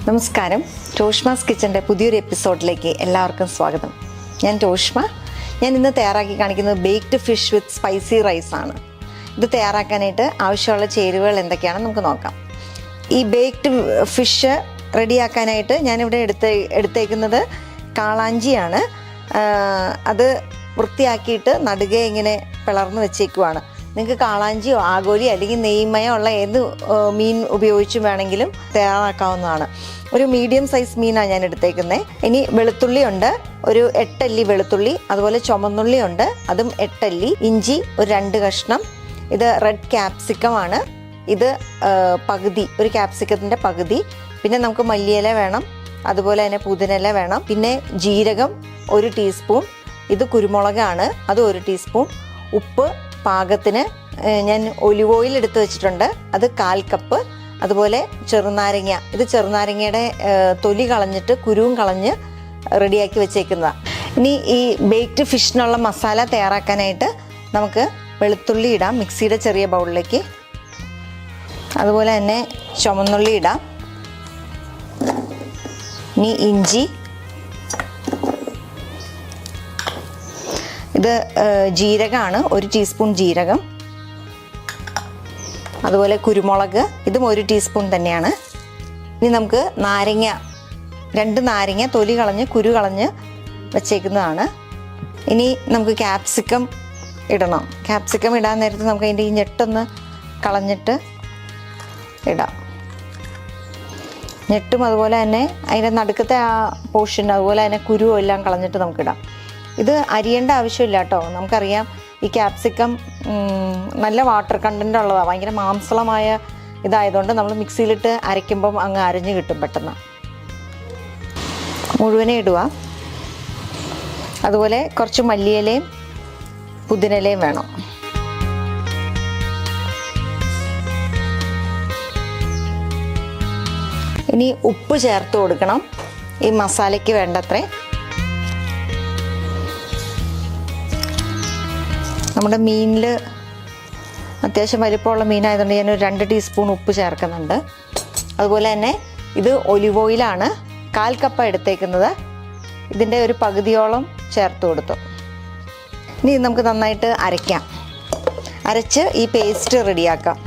നമസ്കാരം. ടോഷ്മാസ് കിച്ചൻ്റെ പുതിയൊരു എപ്പിസോഡിലേക്ക് എല്ലാവർക്കും സ്വാഗതം. ഞാൻ ടോഷ്മ. ഞാൻ ഇന്ന് തയ്യാറാക്കി കാണിക്കുന്നത് baked fish with spicy rice ആണ്. ഇത് തയ്യാറാക്കാനായിട്ട് ആവശ്യമുള്ള ചേരുവകൾ എന്തൊക്കെയാണെന്ന് നമുക്ക് നോക്കാം. ഈ ബേക്ക്ഡ് ഫിഷ് റെഡിയാക്കാനായിട്ട് ഞാനിവിടെ എടുത്തേക്കുന്നത് കാളാഞ്ചിയാണ്. അത് വൃത്തിയാക്കിയിട്ട് നടുകെ ഇങ്ങനെ പിളർന്ന് വെച്ചേക്കുവാണ്. നിങ്ങൾക്ക് കാളാഞ്ചിയോ ആഗോലി അല്ലെങ്കിൽ നെയ്മയോ ഉള്ള ഏത് മീൻ ഉപയോഗിച്ചും വേണമെങ്കിലും തയ്യാറാക്കാവുന്നതാണ്. ഒരു മീഡിയം സൈസ് മീനാണ് ഞാൻ എടുത്തേക്കുന്നത്. ഇനി വെളുത്തുള്ളി ഉണ്ട്, ഒരു 8 അല്ലി വെളുത്തുള്ളി, അതുപോലെ ചുമന്നുള്ളി ഉണ്ട്, അതും 8 അല്ലി, ഇഞ്ചി ഒരു 2 കഷ്ണം, ഇത് റെഡ് ക്യാപ്സിക്കം ആണ്, ഇത് പകുതി, ഒരു ക്യാപ്സിക്കത്തിൻ്റെ പകുതി. പിന്നെ നമുക്ക് മല്ലിയില വേണം, അതുപോലെ തന്നെ പുതിനയില വേണം, പിന്നെ ജീരകം 1 ടീസ്പൂൺ, ഇത് കുരുമുളകാണ്, അത് 1 ടീസ്പൂൺ, ഉപ്പ് പാകത്തിന്. ഞാൻ ഒലിവ് ഓയിൽ എടുത്ത് വെച്ചിട്ടുണ്ട്, അത് 1/4 കപ്പ്. അതുപോലെ ചെറുനാരങ്ങ, ഇത് ചെറുനാരങ്ങയുടെ തൊലി കളഞ്ഞിട്ട് കുരുവും കളഞ്ഞ് റെഡിയാക്കി വെച്ചേക്കുന്നതാണ്. ഇനി ഈ ബേക്ക്ഡ് ഫിഷിനുള്ള മസാല തയ്യാറാക്കാനായിട്ട് നമുക്ക് വെളുത്തുള്ളി ഇടാം മിക്സിയുടെ ചെറിയ ബൗളിലേക്ക്. അതുപോലെ തന്നെ ചുമന്നുള്ളി ഇടാം. ഇനി ഇഞ്ചി, ഇത് ജീരകമാണ്, 1 ടീസ്പൂൺ ജീരകം, അതുപോലെ കുരുമുളക്, ഇതും 1 ടീസ്പൂൺ തന്നെയാണ്. ഇനി നമുക്ക് നാരങ്ങ, 2 നാരങ്ങ തൊലി കളഞ്ഞ് കുരു കളഞ്ഞ് വെച്ചേക്കുന്നതാണ്. ഇനി നമുക്ക് ക്യാപ്സിക്കം ഇടണം. ക്യാപ്സിക്കം ഇടാൻ നേരത്ത് നമുക്ക് അതിൻ്റെ ഈ ഞെട്ടൊന്ന് കളഞ്ഞിട്ട് ഇടാം. ഞെട്ടും അതുപോലെ തന്നെ അതിൻ്റെ നടുക്കത്തെ ആ പോർഷൻ, അതുപോലെ തന്നെ കുരുവും എല്ലാം കളഞ്ഞിട്ട് നമുക്കിടാം. ഇത് അരിയേണ്ട ആവശ്യമില്ല കേട്ടോ. നമുക്കറിയാം ഈ ക്യാപ്സിക്കം നല്ല വാട്ടർ കണ്ടൻ്റ് ഉള്ളതാണ്, ഭയങ്കര മാംസളമായ ഇതായതുകൊണ്ട് നമ്മൾ മിക്സിയിലിട്ട് അരയ്ക്കുമ്പം അങ്ങ് അരഞ്ഞ് കിട്ടും പെട്ടെന്ന്. മുഴുവനെ ഇടുക. അതുപോലെ കുറച്ച് മല്ലിയിലയും പുതിനയിലയും വേണം. ഇനി ഉപ്പ് ചേർത്ത് കൊടുക്കണം ഈ മസാലയ്ക്ക് വേണ്ടത്രേ. നമ്മുടെ മീനിൽ അത്യാവശ്യം വലിപ്പമുള്ള മീനായതുകൊണ്ട് ഞാനൊരു 2 ടീസ്പൂൺ ഉപ്പ് ചേർക്കുന്നുണ്ട്. അതുപോലെ തന്നെ ഇത് ഒലിവ് ഓയിലാണ്, 1/4 കപ്പ് എടുത്തേക്കുന്നത്, ഇതിൻ്റെ ഒരു പകുതിയോളം ചേർത്ത് കൊടുത്തു. ഇനി നമുക്ക് നന്നായിട്ട് അരയ്ക്കാം. അരച്ച് ഈ പേസ്റ്റ് റെഡിയാക്കാം.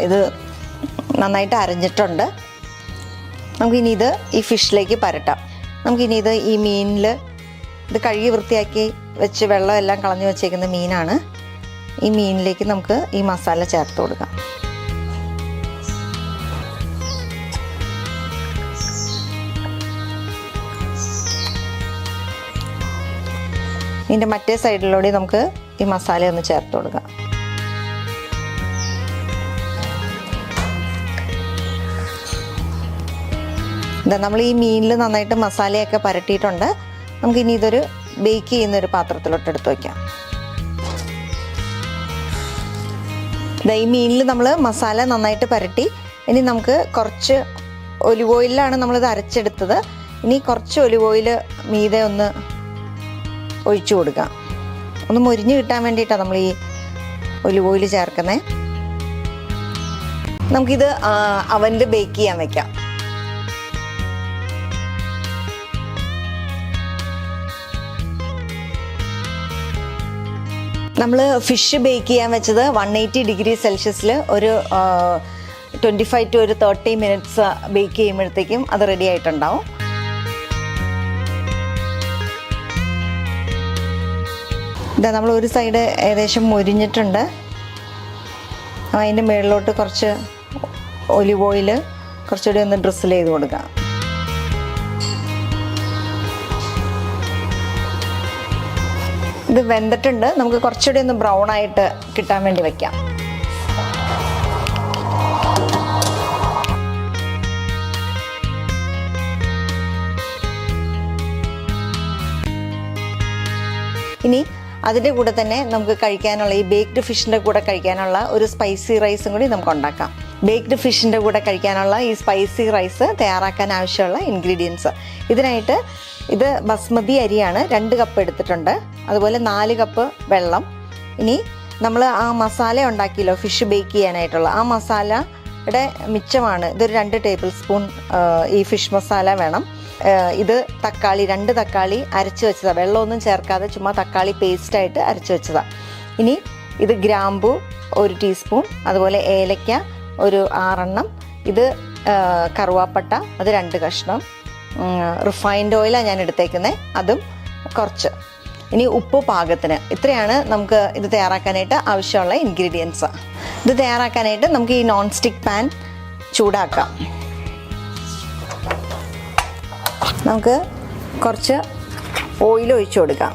ഇത് നന്നായിട്ട് അരഞ്ഞിട്ടുണ്ട്. നമുക്കിനി ഇത് ഈ ഫിഷിലേക്ക് പരട്ടാം. നമുക്കിനി ഇത് ഈ മീനിൽ, ഇത് കഴുകി വൃത്തിയാക്കി വെച്ച് വെള്ളം എല്ലാം കളഞ്ഞു വെച്ചേക്കുന്ന മീനാണ്. ഈ മീനിലേക്ക് നമുക്ക് ഈ മസാല ചേർത്ത് കൊടുക്കാം. ഇതിൻ്റെ മറ്റേ സൈഡിലൂടെ നമുക്ക് ഈ മസാല ഒന്ന് ചേർത്ത് കൊടുക്കാം. നമ്മൾ ഈ മീനിൽ നന്നായിട്ട് മസാലയൊക്കെ പരട്ടിയിട്ടുണ്ട്. നമുക്കിനി ഇതൊരു ബേക്ക് ചെയ്യുന്നൊരു പാത്രത്തിലോട്ട് എടുത്ത് വയ്ക്കാം. ഈ മീനിൽ നമ്മൾ മസാല നന്നായിട്ട് പരട്ടി. ഇനി നമുക്ക് കുറച്ച് ഒലിവ് ഓയിലാണ് നമ്മളിത് അരച്ചെടുത്തത്. ഇനി കുറച്ച് ഒലിവ് ഓയിൽ മീതെ ഒന്ന് ഒഴിച്ചു കൊടുക്കാം. ഒന്ന് മൊരിഞ്ഞ് കിട്ടാൻ വേണ്ടിയിട്ടാണ് നമ്മൾ ഈ ഒലിവ് ഓയിൽ ചേർക്കുന്നത്. നമുക്കിത് അവനിൽ ബേക്ക് ചെയ്യാൻ വെക്കാം. നമ്മൾ ഫിഷ് ബേക്ക് ചെയ്യാൻ വെച്ചത് 180 ഡിഗ്രി സെൽഷ്യസിൽ ഒരു 25 to 30 മിനിറ്റ്സ് ബേക്ക് ചെയ്യുമ്പോഴത്തേക്കും അത് റെഡി ആയിട്ടുണ്ടാവും. ഇതാ നമ്മൾ ഒരു സൈഡ് ഏകദേശം മൊരിഞ്ഞിട്ടുണ്ട്. അതിൻ്റെ മുകളിലോട്ട് കുറച്ച് ഒലിവ് ഓയിൽ കുറച്ചുകൂടി ഒന്ന് ഡ്രിസിൽ ചെയ്ത് കൊടുക്കാം. ഇത് വെന്തിട്ടുണ്ട്. നമുക്ക് കുറച്ചുകൂടി ഒന്ന് ബ്രൗൺ ആയിട്ട് കിട്ടാൻ വേണ്ടി വെക്കാം. ഇനി അതിൻ്റെ കൂടെ തന്നെ നമുക്ക് കഴിക്കാനുള്ള, ഈ ബേക്ക്ഡ് ഫിഷിൻ്റെ കൂടെ കഴിക്കാനുള്ള ഒരു സ്പൈസി റൈസും കൂടി നമുക്ക് ഉണ്ടാക്കാം. ബേക്ക്ഡ് ഫിഷിൻ്റെ കൂടെ കഴിക്കാനുള്ള ഈ സ്പൈസി റൈസ് തയ്യാറാക്കാൻ ആവശ്യമുള്ള ഇൻഗ്രീഡിയൻസ്. ഇതിനായിട്ട് ഇത് ബസ്മതി അരിയാണ്, 2 കപ്പ് എടുത്തിട്ടുണ്ട്. അതുപോലെ 4 കപ്പ് വെള്ളം. ഇനി നമ്മൾ ആ മസാല ഉണ്ടാക്കിയല്ലോ ഫിഷ് ബേക്ക് ചെയ്യാനായിട്ടുള്ള, ആ മസാലയുടെ മിച്ചമാണ് ഇതൊരു 2 ടേബിൾ സ്പൂൺ ഈ ഫിഷ് മസാല വേണം. ഇത് തക്കാളി 2 തക്കാളി അരച്ച് വെച്ചതാണ്, വെള്ളമൊന്നും ചേർക്കാതെ ചുമ്മാ തക്കാളി പേസ്റ്റായിട്ട് അരച്ച് വെച്ചതാണ്. ഇനി ഇത് ഗ്രാമ്പു 1 ടീസ്പൂൺ, അതുപോലെ ഏലക്ക ഒരു 6 എണ്ണം, ഇത് കറുവാപ്പട്ട അത് 2 കഷ്ണം, റിഫൈൻഡ് ഓയിലാണ് ഞാൻ എടുത്തേക്കുന്നത്, അതും കുറച്ച്. ഇനി ഉപ്പ് പാകത്തിന്. ഇത്രയാണ് നമുക്ക് ഇത് തയ്യാറാക്കാനായിട്ട് ആവശ്യമുള്ള ഇൻഗ്രീഡിയൻസ്. ഇത് തയ്യാറാക്കാനായിട്ട് നമുക്ക് ഈ നോൺ സ്റ്റിക്ക് പാൻ ചൂടാക്കാം. നമുക്ക് കുറച്ച് ഓയിൽ ഒഴിച്ചു കൊടുക്കാം.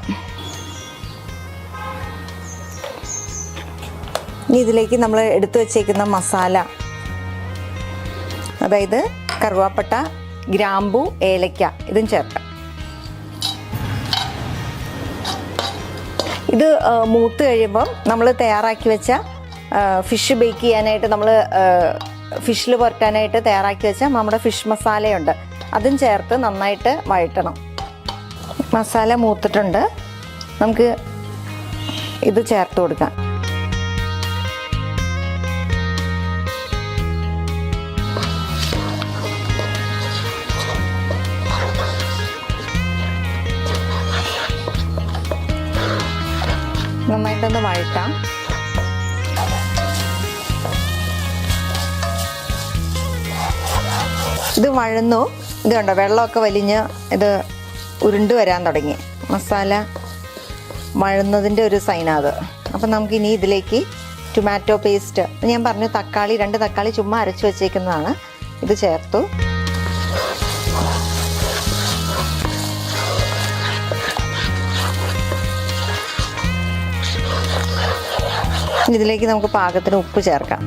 ഇനി ഇതിലേക്ക് നമ്മൾ എടുത്തു വച്ചേക്കുന്ന മസാല, അതായത് കറുവാപ്പട്ട, ഗ്രാമ്പു, ഏലക്ക ഇതും ചേർക്കാം. ഇത് മൂത്ത് കഴിയുമ്പം നമ്മൾ തയ്യാറാക്കി വെച്ച ഫിഷ് ബേക്ക് ചെയ്യാനായിട്ട് നമ്മൾ ഫിഷിൽ പുരട്ടാനായിട്ട് തയ്യാറാക്കി വെച്ച നമ്മുടെ ഫിഷ് മസാലയുണ്ട്, അതും ചേർത്ത് നന്നായിട്ട് വഴറ്റണം. മസാല മൂത്തിട്ടുണ്ട്, നമുക്ക് ഇത് ചേർത്ത് കൊടുക്കാം. നന്നായിട്ടൊന്ന് വഴറ്റാം. ഇത് വഴന്നു, ഇത് കണ്ടോ വെള്ളമൊക്കെ വലിഞ്ഞ് ഇത് ഉരുണ്ട് വരാൻ തുടങ്ങി. മസാല വഴന്നതിൻ്റെ ഒരു സൈനാത്. അപ്പം നമുക്കിനി ഇതിലേക്ക് ടൊമാറ്റോ പേസ്റ്റ്, ഞാൻ പറഞ്ഞു തക്കാളി 2 തക്കാളി ചുമ്മാ അരച്ച് വെച്ചേക്കുന്നതാണ്, ഇത് ചേർത്തു. ഇതിലേക്ക് നമുക്ക് പാകത്തിന് ഉപ്പ് ചേർക്കാം.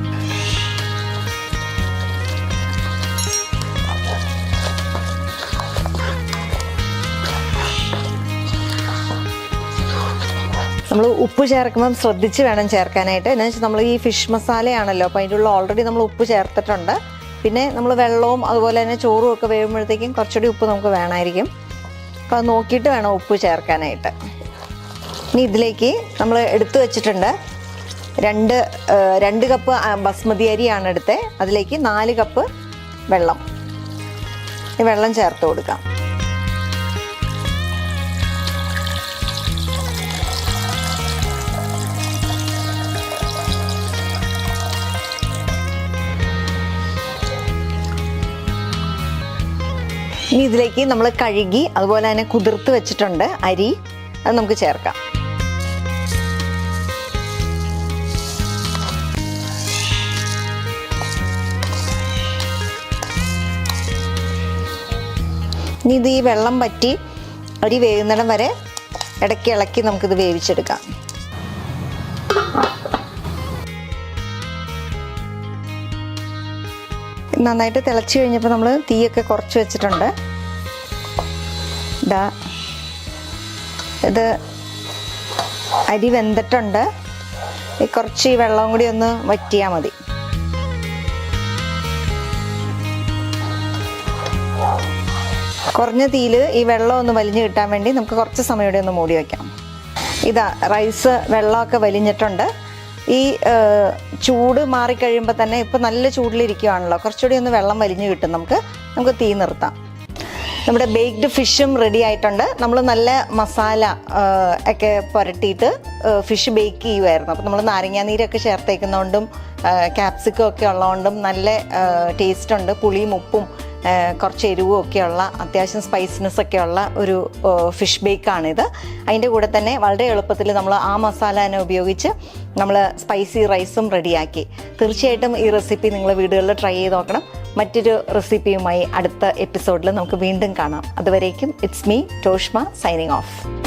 നമ്മൾ ഉപ്പ് ചേർക്കുമ്പം ശ്രദ്ധിച്ച് വേണം ചേർക്കാനായിട്ട്. എന്ന് വെച്ചാൽ നമ്മൾ ഈ ഫിഷ് മസാലയാണല്ലോ, അപ്പോൾ അതിൻ്റെ ഉള്ള ഓൾറെഡി നമ്മൾ ഉപ്പ് ചേർത്തിട്ടുണ്ട്. പിന്നെ നമ്മൾ വെള്ളവും അതുപോലെ തന്നെ ചോറും ഒക്കെ വേകുമ്പോഴത്തേക്കും കുറച്ചുകൂടി ഉപ്പ് നമുക്ക് വേണമായിരിക്കും. അപ്പോൾ അത് നോക്കിയിട്ട് വേണം ഉപ്പ് ചേർക്കാനായിട്ട്. ഇനി ഇതിലേക്ക് നമ്മൾ എടുത്തു വച്ചിട്ടുണ്ട് 2 കപ്പ് ബസ്മതി അരിയാണ് എടുത്തത്, അതിലേക്ക് 4 കപ്പ് വെള്ളം. ഈ വെള്ളം ചേർത്ത് കൊടുക്കാം. ഇനി ഇതിലേക്ക് നമ്മൾ കഴുകി അതുപോലെ തന്നെ കുതിർത്ത് വെച്ചിട്ടുണ്ട് അരി, അത് നമുക്ക് ചേർക്കാം. ഇനി ഇത് ഈ വെള്ളം പറ്റി അരി വേകുന്നിടം വരെ ഇടയ്ക്ക് ഇളക്കി നമുക്കിത് വേവിച്ചെടുക്കാം. നന്നായിട്ട് തിളച്ച് കഴിഞ്ഞപ്പോൾ നമ്മൾ തീയൊക്കെ കുറച്ച് വെച്ചിട്ടുണ്ട്. ഇത് അരി വെന്തിട്ടുണ്ട്, കുറച്ച് ഈ വെള്ളം കൂടി ഒന്ന് വറ്റിയാൽ മതി. കുറഞ്ഞ തീയിൽ ഈ വെള്ളം ഒന്ന് വലിഞ്ഞ് കിട്ടാൻ വേണ്ടി നമുക്ക് കുറച്ച് സമയം കൂടി ഒന്ന് മൂടി വയ്ക്കാം. ഇതാ റൈസ് വെള്ളമൊക്കെ വലിഞ്ഞിട്ടുണ്ട്. ഈ ചൂട് മാറിക്കഴിയുമ്പോൾ തന്നെ ഇപ്പം നല്ല ചൂടിലിരിക്കുകയാണല്ലോ, കുറച്ചുകൂടി ഒന്ന് വെള്ളം വലിഞ്ഞ് കിട്ടും. നമുക്ക് തീ നിർത്താം. നമ്മുടെ ബേക്ക്ഡ് ഫിഷും റെഡി ആയിട്ടുണ്ട്. നമ്മൾ നല്ല മസാല ഒക്കെ പുരട്ടിയിട്ട് ഫിഷ് ബേക്ക് ചെയ്യുമായിരുന്നു. അപ്പോൾ നമ്മൾ നാരങ്ങാനീരൊക്കെ ചേർത്തേക്കുന്നതുകൊണ്ടും ക്യാപ്സിക്കം ഒക്കെ ഉള്ളതുകൊണ്ടും നല്ല ടേസ്റ്റ് ഉണ്ട്. പുളിയും ഉപ്പും കുറച്ച് എരിവും ഒക്കെയുള്ള അത്യാവശ്യം സ്പൈസിനെസ് ഒക്കെയുള്ള ഒരു ഫിഷ് ബേക്കാണിത്. അതിൻ്റെ കൂടെ തന്നെ വളരെ എളുപ്പത്തിൽ നമ്മൾ ആ മസാല തന്നെ ഉപയോഗിച്ച് നമ്മൾ സ്പൈസി റൈസും റെഡിയാക്കി. തീർച്ചയായിട്ടും ഈ റെസിപ്പി നിങ്ങൾ വീടുകളിൽ ട്രൈ ചെയ്ത് നോക്കണം. മറ്റൊരു റെസിപ്പിയുമായി അടുത്ത എപ്പിസോഡിൽ നമുക്ക് വീണ്ടും കാണാം. അതുവരേക്കും it's me Toshma signing off.